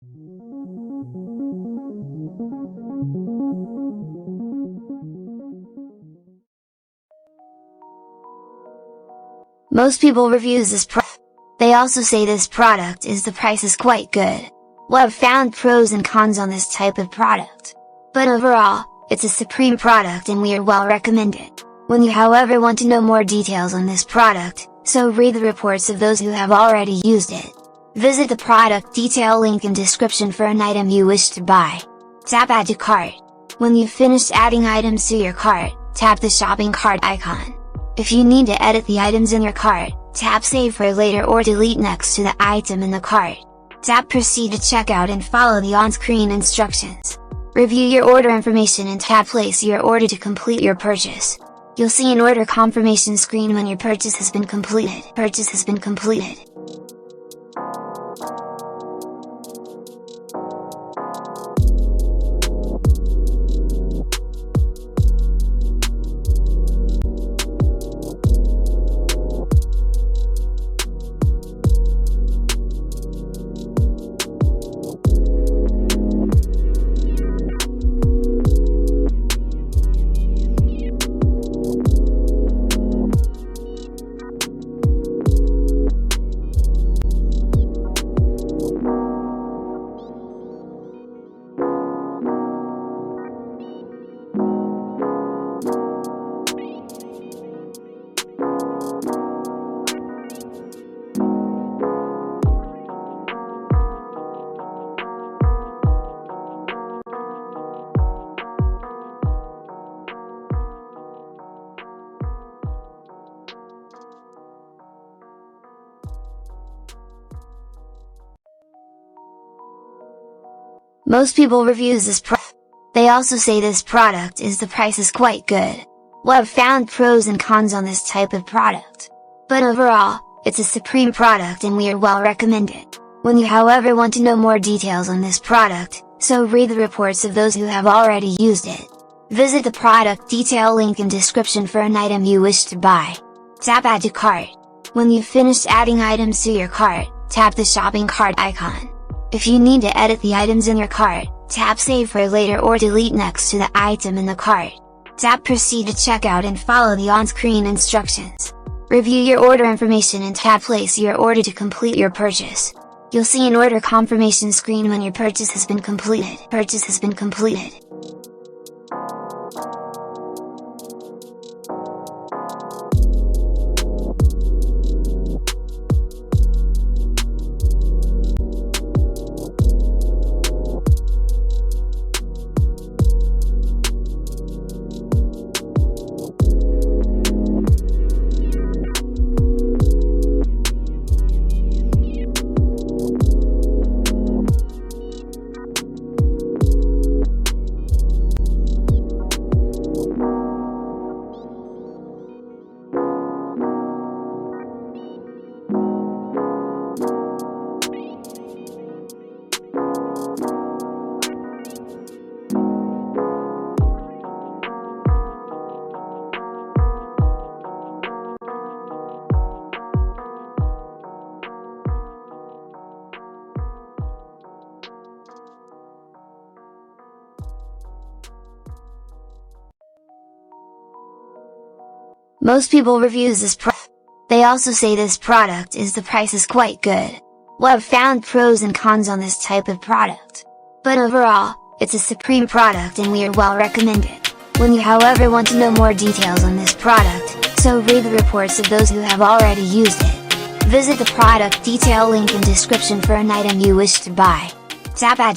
Most people reviews this product. They also say this product is the price is quite good. Well, I've found pros and cons on this type of product. But overall, it's a supreme product and we are well recommended. When you however want to know more details on this product, so read the reports of those who have already used it. Visit the product detail link in description for an item you wish to buy. Tap Add to Cart. When you've finished adding items to your cart, tap the shopping cart icon. If you need to edit the items in your cart, tap Save for later or delete next to the item in the cart. Tap Proceed to checkout and follow the on-screen instructions. Review your order information and tap Place your order to complete your purchase. You'll see an order confirmation screen when your purchase has been completed. Most people reviews this product. They also say this product is the price is quite good. Well, I've found pros and cons on this type of product. But overall, it's a supreme product and we are well recommended. When you however want to know more details on this product, so read the reports of those who have already used it. Visit the product detail link in description for an item you wish to buy. Tap Add to Cart. When you've finished adding items to your cart, tap the shopping cart icon. If you need to edit the items in your cart, tap Save for later or delete next to the item in the cart. Tap Proceed to checkout and follow the on-screen instructions. Review your order information and tap Place your order to complete your purchase. You'll see an order confirmation screen when your purchase has been completed. Most people reviews this product. They also say this product is the price is quite good. Well, I've found pros and cons on this type of product. But overall, it's a supreme product and we are well recommended. When you however want to know more details on this product, so read the reports of those who have already used it. Visit the product detail link in description for an item you wish to buy. Tap Add to